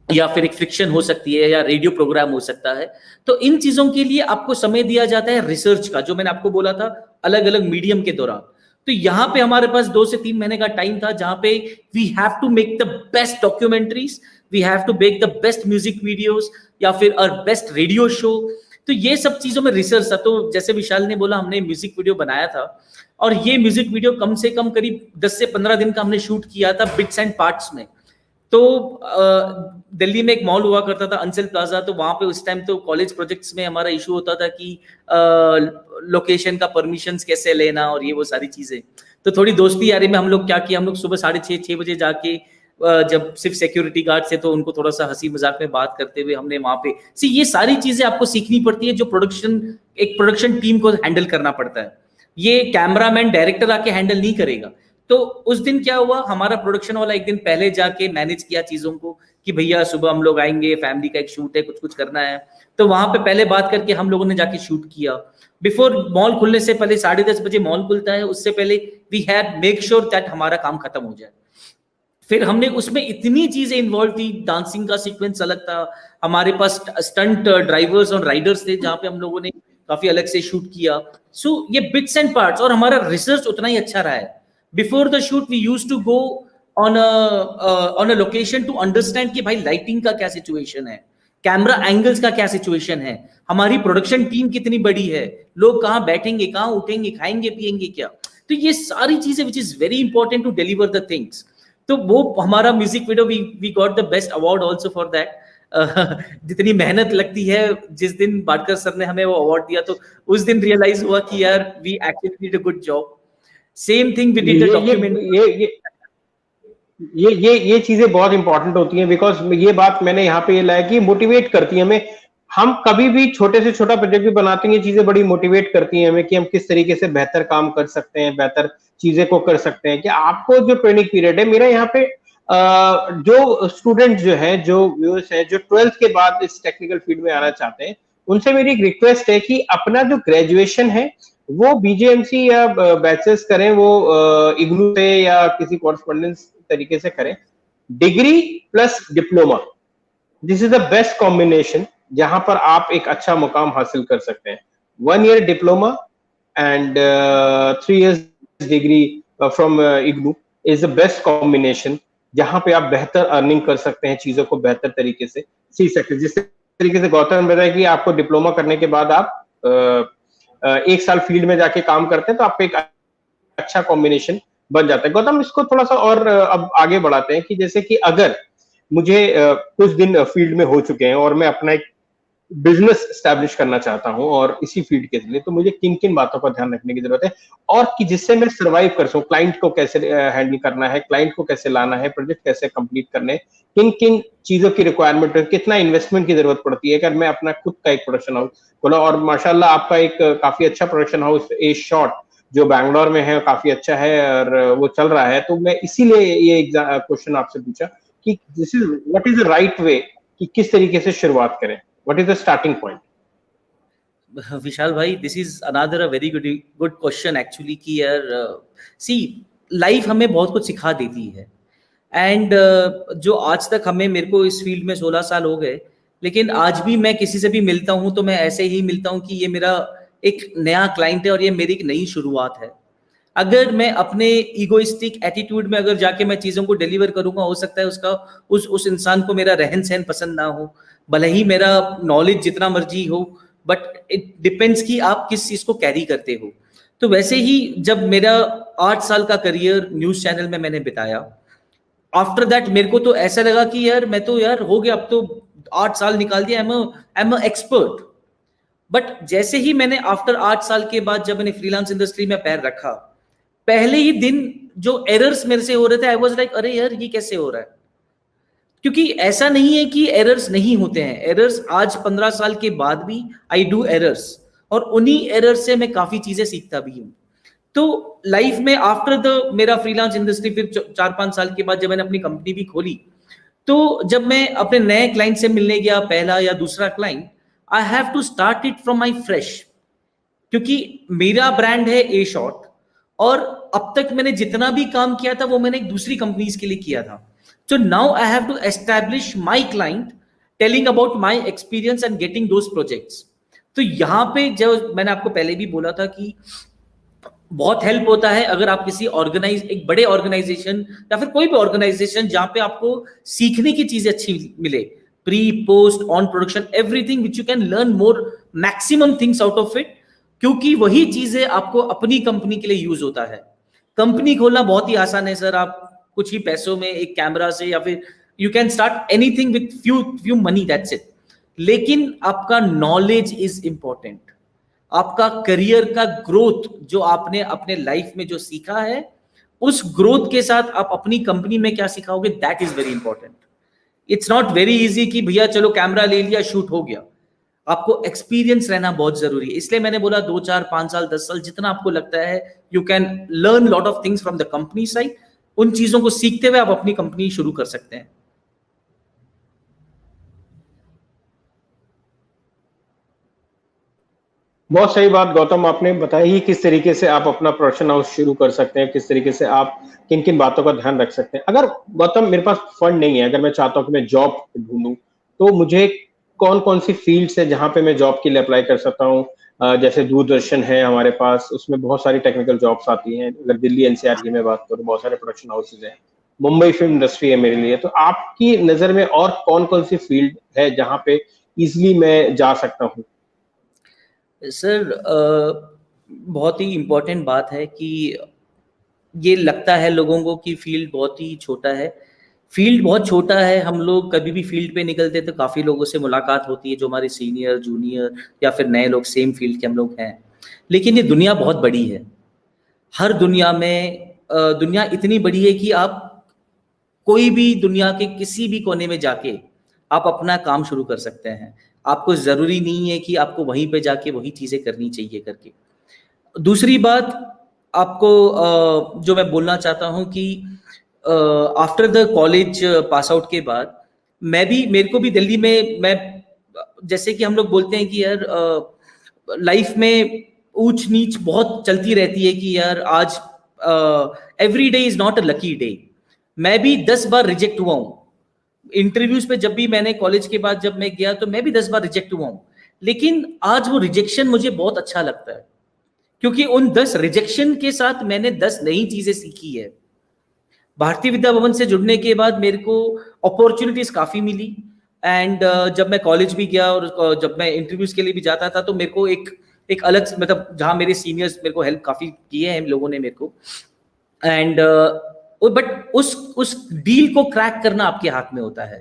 या फिर एक फिक्शन हो सकती है, या रेडियो प्रोग्राम हो सकता है. तो इन चीजों के लिए आपको समय दिया जाता है रिसर्च का, जो मैंने आपको बोला था अलग अलग मीडियम के दौरान. तो यहाँ पे हमारे पास 2 से 3 महीने का टाइम था, जहां पे we have to make the best documentaries, we have to make the best music videos, या फिर और बेस्ट रेडियो शो. तो ये सब चीजों में रिसर्च था. तो जैसे विशाल ने बोला, हमने म्यूजिक वीडियो बनाया था, और ये म्यूजिक वीडियो कम से कम करीब 10 से 15 दिन का हमने शूट किया था बिट्स एंड पार्ट्स में. तो दिल्ली में एक मॉल हुआ करता था अंचल प्लाजा, तो वहां पे उस टाइम तो कॉलेज प्रोजेक्ट्स में हमारा इशू होता था कि लोकेशन का परमिशंस कैसे लेना और ये वो सारी चीजें. तो थोड़ी दोस्ती यारी में हम लोग क्या किया, हम लोग सुबह 6:30 बजे जाके जब सिर्फ सिक्योरिटी गार्ड से, तो उनको थोड़ा सा हंसी मजाक में बात करते हुए हमने वहां पे ये सारी चीजें आपको सीखनी पड़ती है, जो एक प्रोडक्शन टीम को हैंडल करना पड़ता है. ये कैमरामैन डायरेक्टर आके हैंडल नहीं करेगा. तो उस दिन क्या हुआ, हमारा प्रोडक्शन वाला एक दिन पहले जाके मैनेज किया चीजों को कि भैया सुबह हम लोग आएंगे, फैमिली का एक शूट है, कुछ कुछ करना है. तो वहां पे पहले बात करके हम लोगों ने जाके शूट किया. बिफोर मॉल खुलने से पहले 10:30 बजे मॉल खुलता है, उससे पहले we have make sure that हमारा काम खत्म हो जाए. फिर हमने उसमें इतनी चीजें इन्वॉल्व थी, डांसिंग का सीक्वेंस अलग था, हमारे पास स्टंट ड्राइवर्स और राइडर्स थे, जहां पे हम लोगों ने काफी अलग से शूट किया. सो ये बिट्स एंड पार्ट्स, और हमारा रिसर्च उतना ही अच्छा रहा है. Before the shoot we used to go on a location to understand कि भाई लाइटिंग का क्या सिचुएशन है, कैमरा एंगल्स का क्या सिचुएशन है, हमारी प्रोडक्शन टीम कितनी बड़ी है, लोग कहाँ बैठेंगे, कहाँ उठेंगे, खाएंगे पिएंगे क्या. तो ये सारी चीजें which is very important to deliver the things. तो वो हमारा music video we got the best award also for that. जितनी मेहनत लगती है, जिस दिन बाडकर सर ने हमें वो अवार्ड दिया, तो उस दिन रियलाइज हुआ कि यार we actually did a good job. Same thing we did the document. ये चीजें बहुत इंपॉर्टेंट होती हैं, बिकॉज ये बात मैंने यहाँ पे ये लाया कि मोटिवेट करती है हमें. हम कभी भी छोटे से छोटा प्रोजेक्ट भी बनाते हैं, ये चीजें बड़ी मोटिवेट करती हैं हमें कि हम किस तरीके से बेहतर काम कर सकते हैं, बेहतर चीजें को कर सकते हैं. कि आपको जो ट्रेनिंग पीरियड है, मेरा यहाँ पे जो स्टूडेंट जो है, जो व्यूअर्स है, जो 12th के बाद इस टेक्निकल फील्ड में आना चाहते हैं, उनसे मेरी एक रिक्वेस्ट है कि अपना जो ग्रेजुएशन है वो बीजेएमसी या बैचलर्स करें, वो इग्नू से या किसी कॉरेस्पॉन्डेंस तरीके से करें. Degree plus diploma, this is the best combination, जहां पर आप एक अच्छा मुकाम हासिल कर सकते हैं. 1 year diploma and 3 years degree from IGNOU is the best combination, जहां पे आप बेहतर अर्निंग कर सकते हैं, चीजों को बेहतर तरीके से सीख सकते हैं. जिस तरीके से गौतम ने बताया कि आपको डिप्लोमा करने के बाद आप 1 साल फील्ड में जाके काम करते हैं, तो आपको एक अच्छा कॉम्बिनेशन बन जाता है. गौतम, इसको थोड़ा सा और अब आगे बढ़ाते हैं कि जैसे कि अगर मुझे कुछ दिन फील्ड में हो चुके हैं और मैं अपना एक बिजनेस स्टैब्लिश करना चाहता हूं और इसी फील्ड के लिए, तो मुझे किन किन बातों का ध्यान रखने की जरूरत है, और कि जिससे मैं सरवाइव कर सकूं. क्लाइंट को कैसे हैंडल करना है, क्लाइंट को कैसे लाना है, प्रोजेक्ट कैसे कंप्लीट करने, किन किन चीजों की रिक्वायरमेंट है, कितना इन्वेस्टमेंट की जरूरत पड़ती है अगर मैं अपना खुद का एक प्रोडक्शन हाउस खोला. और माशाल्लाह आपका एक काफी अच्छा प्रोडक्शन हाउस ए शॉट जो बैंगलोर में है, काफी अच्छा है और वो चल रहा है. तो मैं इसीलिए ये क्वेश्चन आपसे पूछा कि this is what is the right way, कि किस तरीके से शुरुआत करें, what is the starting point. Vishal भाई, this is another a very good question actually, कि यार सी लाइफ हमें बहुत कुछ सिखा देती है. एंड जो आज तक हमें, मेरे को इस फील्ड में 16 साल हो गए, लेकिन आज भी मैं किसी से भी मिलता हूँ तो मैं ऐसे ही मिलता हूँ कि ये मेरा एक नया क्लाइंट है और ये मेरी एक नई शुरुआत है. अगर मैं अपने इगोइस्टिक एटीट्यूड में अगर जाके मैं चीज़ों को डिलीवर करूंगा, हो सकता है उसका उस इंसान को मेरा रहन सहन पसंद ना हो, भले ही मेरा नॉलेज जितना मर्जी हो, बट इट डिपेंड्स कि आप किस चीज़ को कैरी करते हो. तो वैसे ही जब मेरा 8 साल का करियर न्यूज़ चैनल में मैंने बिताया, आफ्टर दैट मेरे को तो ऐसा लगा कि यार मैं तो यार हो गया, अब तो 8 साल निकाल दिया, आई एम एक्सपर्ट। बट जैसे ही मैंने आफ्टर 8 साल के बाद जब मैंने फ्रीलांस इंडस्ट्री में पैर रखा, पहले ही दिन जो एरर्स मेरे से हो रहे थे, आई वाज लाइक अरे यार ये कैसे हो रहा है। क्योंकि ऐसा नहीं है कि एरर्स नहीं होते हैं, एरर्स आज 15 साल के बाद भी आई डू एरर्स, और उन्हीं एरर्स से मैं काफी चीजें सीखता भी हूँ। तो लाइफ में आफ्टर द मेरा फ्रीलांस इंडस्ट्री, फिर 4-5 साल के बाद जब मैंने अपनी कंपनी भी खोली, तो जब मैं अपने नए क्लाइंट से मिलने गया, पहला या दूसरा client, I have to start it from my fresh, क्योंकि मेरा ब्रांड है ए शॉट, और अब तक मैंने जितना भी काम किया था वो मैंने एक दूसरी कंपनीज के लिए किया था। So now I have to establish my client, telling about my experience and getting those projects. तो यहाँ पे जो मैंने आपको पहले भी बोला था कि बहुत हेल्प होता है अगर आप किसी एक बड़े ऑर्गेनाइजेशन या फिर कोई भी ऑर्गेनाइजेशन जहाँ पे आपको सीखने की चीजें अच्छी मिले, pre post on production everything which you can learn more maximum things out of it, क्योंकि वही चीजें आपको अपनी कंपनी के लिए यूज होता है। कंपनी खोलना बहुत ही आसान है सर, आप कुछ ही पैसों में एक कैमरा से, या फिर you can start anything with few money, that's it. लेकिन आपका नॉलेज इज इंपॉर्टेंट, आपका करियर का ग्रोथ जो आपने अपने लाइफ में जो सीखा है, उस ग्रोथ के साथ आप अपनी कंपनी में क्या सिखाओगे, that is very important. It's not very easy कि भैया चलो कैमरा ले लिया शूट हो गया, आपको एक्सपीरियंस रहना बहुत जरूरी है। इसलिए मैंने बोला 2, 4, 5 साल 10 साल जितना आपको लगता है, you can learn lot of things from the company side, उन चीजों को सीखते हुए आप अपनी कंपनी शुरू कर सकते हैं। बहुत सही बात गौतम आपने बताई ही, किस तरीके से आप अपना प्रोडक्शन हाउस शुरू कर सकते हैं, किस तरीके से आप किन किन बातों का ध्यान रख सकते हैं। अगर गौतम मेरे पास फंड नहीं है, अगर मैं चाहता हूं कि मैं जॉब ढूंढूं, तो मुझे कौन कौन सी फील्ड्स है जहां पे मैं जॉब के लिए अप्लाई कर सकता हूं? जैसे दूरदर्शन है हमारे पास, उसमें बहुत सारी टेक्निकल जॉब्स आती हैं। अगर दिल्ली एनसीआर की मैं बात करूं, बहुत सारे प्रोडक्शन हाउसेज हैं। मुंबई फिल्म इंडस्ट्री है मेरे लिए। तो आपकी नजर में और कौन कौन सी फील्ड है जहां पे इजिली मैं जा सकता हूँ? सर बहुत ही इम्पोर्टेंट बात है कि ये लगता है लोगों को कि फील्ड बहुत ही छोटा है। फील्ड बहुत छोटा है, हम लोग कभी भी फील्ड पे निकलते तो काफ़ी लोगों से मुलाकात होती है, जो हमारे सीनियर, जूनियर या फिर नए लोग सेम फील्ड के हम लोग हैं। लेकिन ये दुनिया बहुत बड़ी है। हर दुनिया में दुनिया इतनी बड़ी है कि आप कोई भी दुनिया के किसी भी कोने में जाके आप अपना काम शुरू कर सकते हैं। आपको ज़रूरी नहीं है कि आपको वहीं पे जाके वही चीज़ें करनी चाहिए करके। दूसरी बात आपको जो मैं बोलना चाहता हूँ कि after the college pass out के बाद मेरे को भी दिल्ली में, मैं जैसे कि हम लोग बोलते हैं कि यार लाइफ में ऊंच नीच बहुत चलती रहती है कि यार आज every day is not a lucky day. मैं भी 10 बार रिजेक्ट हुआ हूँ इंटरव्यूज पे। जब भी मैंने कॉलेज के बाद जब मैं गया तो मैं भी 10 बार रिजेक्ट हुआ हूँ, लेकिन आज वो रिजेक्शन मुझे बहुत अच्छा लगता है, क्योंकि उन 10 रिजेक्शन के साथ मैंने 10 नई चीजें सीखी है। भारतीय विद्या भवन से जुड़ने के बाद मेरे को अपॉर्चुनिटीज काफी मिली, एंड जब मैं कॉलेज भी गया और जब मैं इंटरव्यूज के लिए भी जाता था तो मेरे को एक अलग, मतलब जहाँ मेरे सीनियर्स मेरे को हेल्प काफी किए हैं लोगों ने मेरे को, एंड बट उस डील को क्रैक करना आपके हाथ में होता है।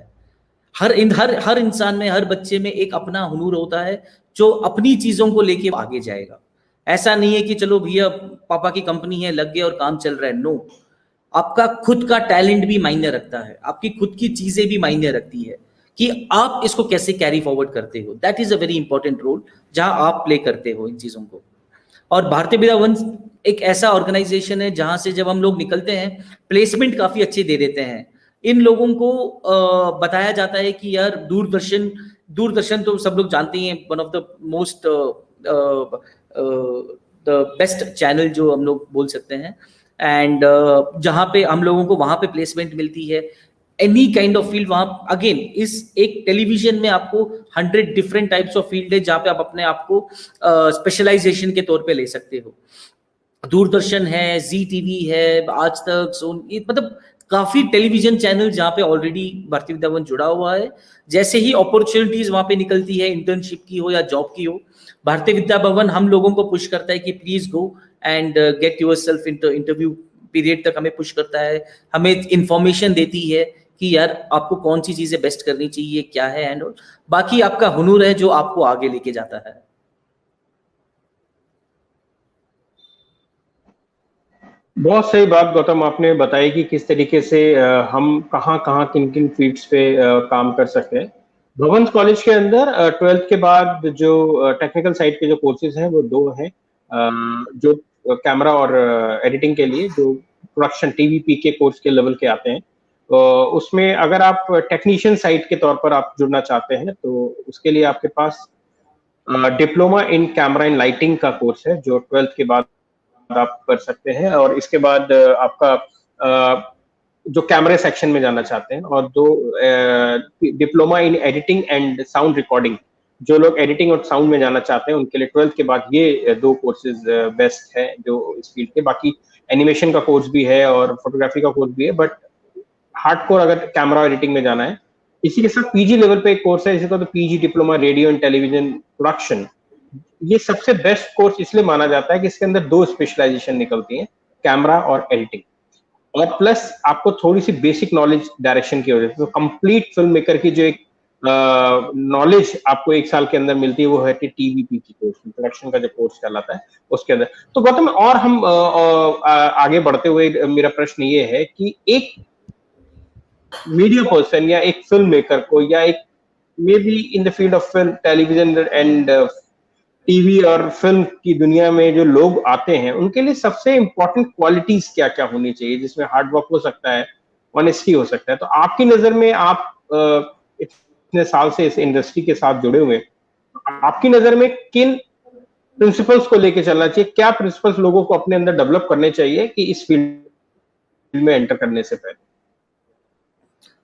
हर इंसान में, हर बच्चे में एक अपना हुनर होता है जो अपनी चीजों को लेके आगे जाएगा। ऐसा नहीं है कि चलो भैया पापा की कंपनी है, लग गए और काम चल रहा है। नो, आपका खुद का टैलेंट भी मायने रखता है, आपकी खुद की चीजें भी मायने रखती है कि आप इसको कैसे कैरी फॉरवर्ड करते हो। That is a very important role जहां आप प्ले करते हो इन चीजों को। और भारतीय विद्या भवन एक ऐसा ऑर्गेनाइजेशन है जहां से जब हम लोग निकलते हैं प्लेसमेंट काफी अच्छे दे देते हैं। इन लोगों को बताया जाता है कि यार दूरदर्शन तो सब लोग जानते हैं, one of the most the best channel जो हम लोग बोल सकते हैं, एंड जहां पे हम लोगों को वहां पे प्लेसमेंट मिलती है। एनी काइंड ऑफ फील्ड वहां, अगेन इस एक टेलीविजन में आपको 100 डिफरेंट टाइप्स ऑफ फील्ड है जहां पे आप अपने आप को स्पेशलाइजेशन के तौर पे ले सकते हो। दूरदर्शन है, जी टीवी है, आज तक, मतलब काफी टेलीविजन चैनल जहाँ पे ऑलरेडी भारतीय विद्या भवन जुड़ा हुआ है। जैसे ही अपॉर्चुनिटीज वहां पे निकलती है, इंटर्नशिप की हो या जॉब की हो, भारतीय विद्या भवन हम लोगों को पुश करता है कि please go and get yourself into interview period तक हमें पुश करता है, हमें इंफॉर्मेशन देती है कि यार आपको कौन सी चीजें बेस्ट करनी चाहिए, क्या है एंड ऑल। बाकी आपका हुनर है जो आपको आगे लेके जाता है। बहुत सही बात गौतम आपने बताई कि किस तरीके से हम कहाँ कहाँ किन किन फील्ड्स पे काम कर सकते हैं। भवन कॉलेज के अंदर 12th के बाद जो टेक्निकल साइड के जो कोर्सेज हैं वो दो हैं, जो कैमरा और एडिटिंग के लिए जो प्रोडक्शन टीवीपी के कोर्स के लेवल के आते हैं। उसमें अगर आप टेक्नीशियन साइड के तौर पर आप जुड़ना चाहते हैं तो उसके लिए आपके पास diploma in camera in lighting का कोर्स है जो 12th के बाद आप कर सकते हैं। और इसके बाद आपका जो कैमरे सेक्शन में जाना चाहते हैं, और दो diploma in editing and sound recording, जो लोग एडिटिंग और साउंड में जाना चाहते हैं उनके लिए 12th के बाद ये दो कोर्सेज बेस्ट है जो इस फील्ड के। बाकी एनिमेशन का कोर्स भी है और फोटोग्राफी का कोर्स भी है, बट हार्डकोर अगर कैमरा एडिटिंग में जाना है। इसी के साथ पीजी लेवल पे एक कोर्स है जिसे तो PG diploma radio and television production. ये सबसे बेस्ट कोर्स इसलिए माना जाता है कि इसके अंदर दो स्पेशलाइजेशन निकलती हैं, कैमरा और एडिटिंग, और प्लस आपको थोड़ी सी बेसिक नॉलेज डायरेक्शन की वजह से। तो कंप्लीट फिल्म मेकर की जो एक नॉलेज आपको एक साल के अंदर मिलती है वो है टीवीपी की कोर्स, प्रोडक्शन का जो कोर्स कहलाता है उसके अंदर। तो गौतम, और हम आगे बढ़ते हुए मेरा प्रश्न ये है कि एक मीडिया पर्सन या एक फिल्म मेकर को, या एक may be in the field of film television and TV और फिल्म की दुनिया में जो लोग आते हैं, उनके लिए सबसे इंपॉर्टेंट क्वालिटीज क्या क्या होनी चाहिए, जिसमें हार्ड वर्क हो सकता है, ऑनेस्टी हो सकता है। तो आपकी नजर में, आप इतने साल से इस इंडस्ट्री के साथ जुड़े हुए, आपकी नजर में किन प्रिंसिपल्स को लेके चलना चाहिए, क्या प्रिंसिपल्स लोगों को अपने अंदर डेवलप करने चाहिए कि इस फील्ड में एंटर करने से पहले?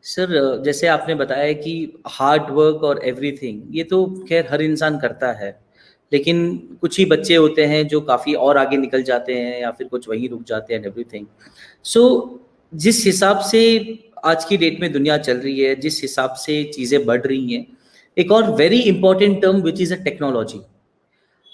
सर, जैसे आपने बताया कि हार्ड वर्क और एवरीथिंग, ये तो खैर हर इंसान करता है, लेकिन कुछ ही बच्चे होते हैं जो काफ़ी और आगे निकल जाते हैं या फिर कुछ वहीं रुक जाते हैं एवरीथिंग। सो जिस हिसाब से आज की डेट में दुनिया चल रही है, जिस हिसाब से चीज़ें बढ़ रही हैं, एक और very important term which is a technology.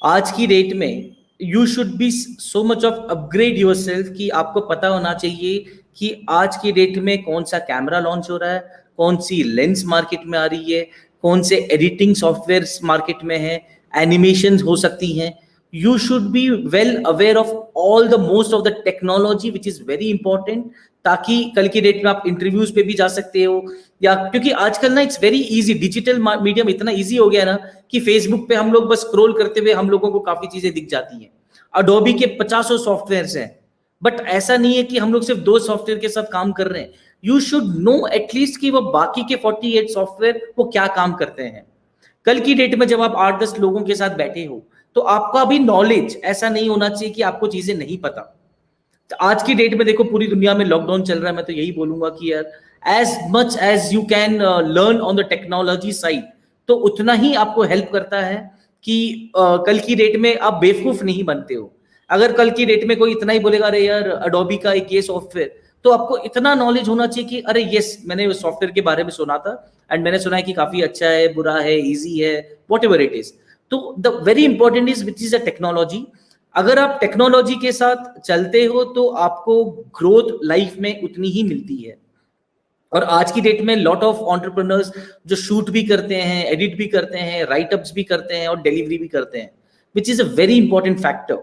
आज की डेट में you should be so much of upgrade your self कि आपको पता होना चाहिए कि आज की डेट में कौन सा कैमरा लॉन्च हो रहा है, कौन सी लेंस मार्केट में आ रही है, कौन से एडिटिंग सॉफ्टवेयर मार्केट में है, एनिमेशन हो सकती हैं। You should be well aware of all the most of the technology which is very important, ताकि कल की डेट में आप इंटरव्यूज पे भी जा सकते हो। या क्योंकि आजकल ना it's very easy, digital medium इतना इजी हो गया ना कि फेसबुक पे हम लोग बस स्क्रॉल करते हुए हम लोगों को काफी चीजें दिख जाती हैं। अडोबी के 50 सॉफ्टवेयर हैं, बट ऐसा नहीं है कि हम लोग सिर्फ 2 सॉफ्टवेयर के साथ काम कर रहे हैं। यू शुड नो एटलीस्ट कि वो बाकी के 48 सॉफ्टवेयर वो क्या काम करते हैं। कल की डेट में जब आप 8-10 लोगों के साथ बैठे हो तो आपका भी नॉलेज ऐसा नहीं होना चाहिए कि आपको चीजें नहीं पता। तो आज की डेट में देखो, पूरी दुनिया में लॉकडाउन चल रहा है, मैं तो यही बोलूंगा कि यार as much as you can learn on the technology side, तो उतना ही आपको हेल्प करता है कि कल की डेट में आप बेवकूफ नहीं बनते हो। अगर कल की डेट में कोई इतना ही बोलेगा अरे यार अडोबी का एक ये सॉफ्टवेयर, तो आपको इतना नॉलेज होना चाहिए कि अरे यस, मैंने उस सॉफ्टवेयर के बारे में सुना था एंड मैंने सुना है कि काफी अच्छा है, बुरा है, इजी है, व्हाटएवर इट इज। तो the very important is which is a technology. अगर आप टेक्नोलॉजी के साथ चलते हो तो आपको ग्रोथ लाइफ में उतनी ही मिलती है। और आज की डेट में लॉट ऑफ एंटरप्रेन्योर्स जो शूट भी करते हैं, एडिट भी करते हैं, राइट अप्स भी करते हैं और डिलीवरी भी करते हैं, which is a very important factor.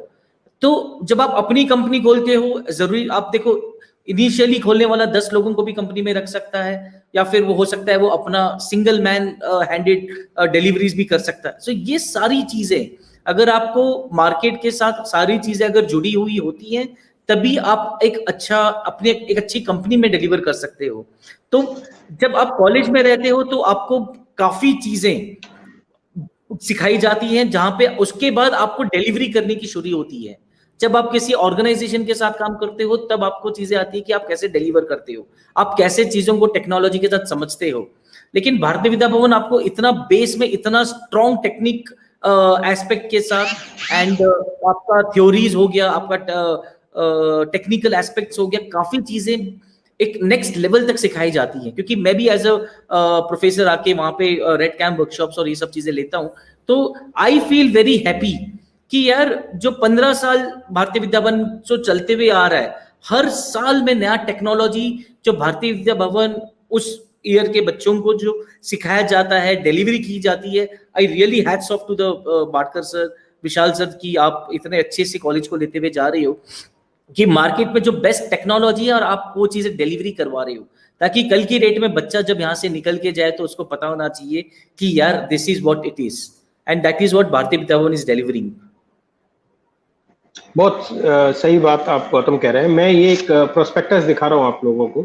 तो जब आप अपनी कंपनी खोलते हो, जरूरी आप देखो, इनिशियली खोलने वाला 10 लोगों को भी कंपनी में रख सकता है, या फिर वो हो सकता है वो अपना सिंगल मैन हैंडेड डिलीवरीज भी कर सकता है। सो ये सारी चीजें, अगर आपको मार्केट के साथ सारी चीजें अगर जुड़ी हुई होती हैं, तभी आप एक अच्छी कंपनी में डिलीवर कर सकते हो। तो जब आप कॉलेज में रहते हो तो आपको काफी चीजें सिखाई जाती हैं, जहां पे उसके बाद आपको डिलीवरी करने की शुरू होती है। जब आप किसी ऑर्गेनाइजेशन के साथ काम करते हो तब आपको चीजें आती है कि आप कैसे डिलीवर करते हो, आप कैसे चीजों को टेक्नोलॉजी के साथ समझते हो। लेकिन भारतीय विद्या भवन आपको इतना बेस में इतना स्ट्रॉन्ग टेक्निक एस्पेक्ट के साथ एंड आपका थ्योरीज हो गया, आपका टेक्निकल एस्पेक्ट्स हो गया, काफी चीजें एक नेक्स्ट लेवल तक सिखाई जाती है। क्योंकि मैं भी एज अ प्रोफेसर आके वहां पे रेड कैंप वर्कशॉप्स और ये सब चीजें लेता हूं, तो आई फील वेरी हैप्पी कि यार जो 15 साल भारतीय विद्या भवन जो चलते हुए आ रहा है, हर साल में नया टेक्नोलॉजी जो भारतीय विद्या भवन उस ईयर के बच्चों को जो सिखाया जाता है, डिलीवरी की जाती है। I really hats off to the Batkar sir, Vishal sir, कि आप इतने अच्छे से कॉलेज को लेते हुए जा रहे हो कि मार्केट में जो बेस्ट टेक्नोलॉजी है और आप वो चीजें डिलीवरी करवा रहे हो, ताकि कल की डेट में बच्चा जब यहाँ से निकल के जाए तो उसको पता होना चाहिए कि यार this is what it is, and that is what भारतीय विद्या भवन इज डिलीवरिंग। बहुत सही बात आप गौतम कह रहे हैं। मैं ये एक प्रोस्पेक्टस दिखा रहा हूँ आप लोगों को,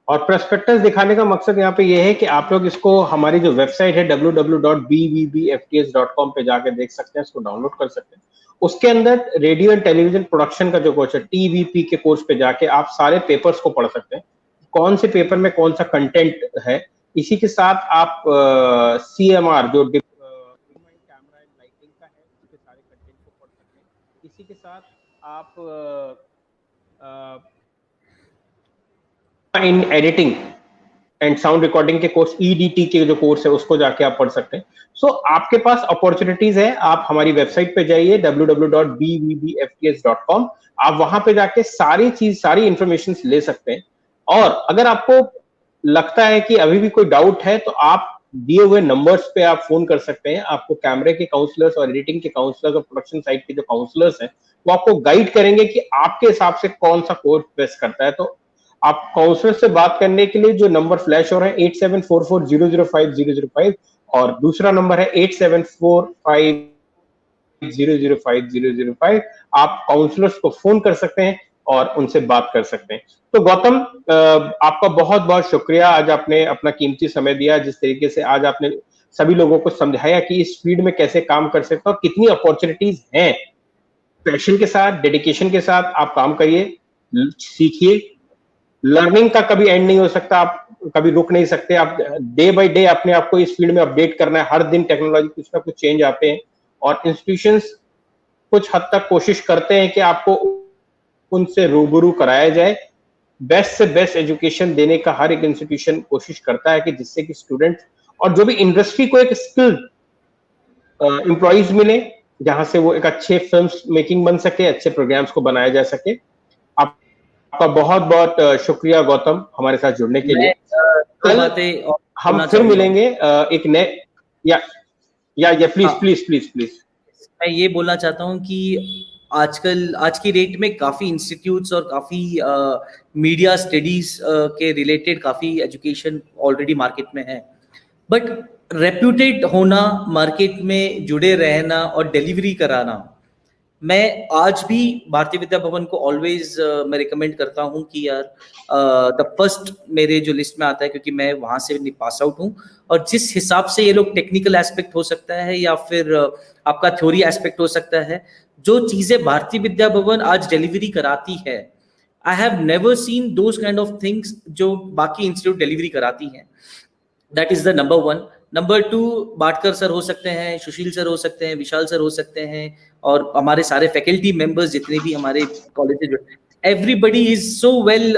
और प्रोस्पेक्टस दिखाने का मकसद यहाँ पे ये है कि आप लोग इसको हमारी जो वेबसाइट है www.bvbfts.com पे जाके देख सकते हैं, इसको डाउनलोड कर सकते हैं। उसके अंदर रेडियो एंड टेलीविजन प्रोडक्शन का जो कोर्स है, टीवीपी के कोर्स पे जाके आप सारे पेपर्स को पढ़ सकते हैं, कौन से पेपर में कौन सा कंटेंट है। इसी के साथ आप CMR जो कैमरा एंड लाइटिंग का है, उसके सारे कंटेंट को पढ़ सकते हैं। इसी के साथ आप in editing and sound recording के कोर्स, EDT के जो कोर्स है, उसको जाके आप पढ़ सकते हैं। सो आपके पास अपॉर्चुनिटीज है। आप हमारी वेबसाइट पे जाइए www.bvbfts.com, आप वहां पे जाके सारी इंफॉर्मेशन ले सकते हैं। और अगर आपको लगता है कि अभी भी कोई डाउट है तो आप दिए हुए नंबर्स पे आप फोन कर सकते हैं। आपको कैमरे के काउंसलर्स और एडिटिंग के काउंसलर्स और प्रोडक्शन साइड के जो काउंसलर्स हैं वो आपको गाइड करेंगे कि आपके हिसाब से कौन सा कोर्स बेस्ट करता है। तो आप काउंसलर से बात करने के लिए जो नंबर फ्लैश हो रहा है 8744005005, और दूसरा नंबर है 8745005005, आप काउंसलर्स को फोन कर सकते हैं और उनसे बात कर सकते हैं। तो गौतम, आपका बहुत बहुत शुक्रिया, आज आपने अपना कीमती समय दिया। जिस तरीके से आज आपने सभी लोगों को समझाया कि इस फील्ड में कैसे काम कर सकते हो, कितनी अपॉर्चुनिटीज हैं। पैशन के साथ, डेडिकेशन के साथ आप काम करिए, सीखिए। लर्निंग का कभी एंड नहीं हो सकता, आप कभी रुक नहीं सकते। आप डे बाय डे अपने आप को इस फील्ड में अपडेट करना है। हर दिन टेक्नोलॉजी कुछ ना कुछ चेंज आते हैं, और इंस्टीट्यूशंस कुछ हद तक कोशिश करते हैं कि आपको उनसे रूबरू कराया जाए। बेस्ट से बेस्ट एजुकेशन देने का हर एक इंस्टीट्यूशन कोशिश करता है कि जिससे कि स्टूडेंट और जो भी इंडस्ट्री को एक स्किल्ड एम्प्लॉइज मिले, जहां से वो एक अच्छे फिल्म मेकिंग बन सके, अच्छे प्रोग्राम्स को बनाया जा सके। आपका बहुत बहुत शुक्रिया गौतम, हमारे साथ जुड़ने के लिए। कल हम फिर मिलेंगे एक नए या प्लीज। मैं ये बोलना चाहता हूँ कि आजकल आज की डेट में काफी इंस्टीट्यूट्स और काफी मीडिया स्टडीज के रिलेटेड काफी एजुकेशन ऑलरेडी मार्केट में है, बट रेप्यूटेड होना, मार्केट में जुड़े रहना और डिलीवरी कराना, मैं आज भी भारतीय विद्या भवन को ऑलवेज मैं रिकमेंड करता हूं कि यार द फर्स्ट मेरे जो लिस्ट में आता है, क्योंकि मैं वहां से पास आउट हूं, और जिस हिसाब से ये लोग टेक्निकल एस्पेक्ट हो सकता है या फिर आपका थ्योरी एस्पेक्ट हो सकता है, जो चीजें भारतीय विद्या भवन आज डिलीवरी कराती है, I have never seen those kind of things जो बाकी इंस्टीट्यूट डिलीवरी कराती हैं। That is the number one. Number two, Batkar sir हो सकते हैं, सुशील सर हो सकते हैं, विशाल सर हो सकते हैं, और हमारे सारे फैकल्टी मेंबर्स जितने भी हमारे कॉलेज से जुड़े, everybody is so well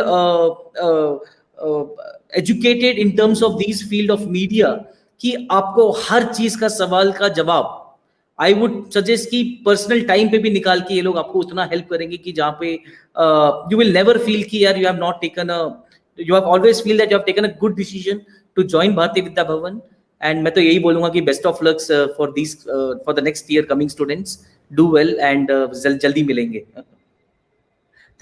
educated in terms of this field of media कि आपको हर चीज का सवाल का जवाब, आई वुड सजेस्ट कि पर्सनल टाइम पे भी निकाल के ये लोग आपको उतना हेल्प करेंगे कि जहाँ पे यू विल नेवर फील कि यार you have not taken you have always feel that you have taken a good decision to join Bharatiya Vidya Bhavan. And मैं तो यही बोलूंगा कि best of lucks for this for the next year coming students, do well and जल्दी मिलेंगे।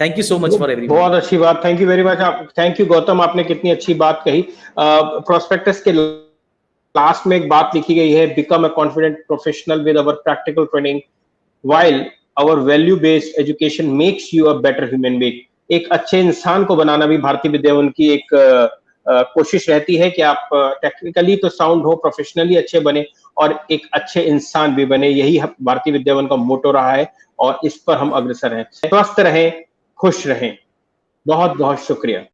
Thank you so much for everyone. बहुत अच्छी बात, thank you very much. Thank you Gautam, आपने कितनी अच्छी बात कही। प्रोस्पेक्टस के लास्ट में एक बात लिखी गई है, become a confident professional with our practical training while our value based education makes you a better human being. एक अच्छे इंसान को बनाना भी भारतीय विद्या भवन की एक कोशिश रहती है कि आप टेक्निकली तो साउंड हो, प्रोफेशनली अच्छे बने और एक अच्छे इंसान भी बने। यही भारतीय विद्या भवन का मोटो रहा है और इस पर हम अग्रसर हैं। स्वस्थ रहें, खुश रहें। बहुत बहुत शुक्रिया।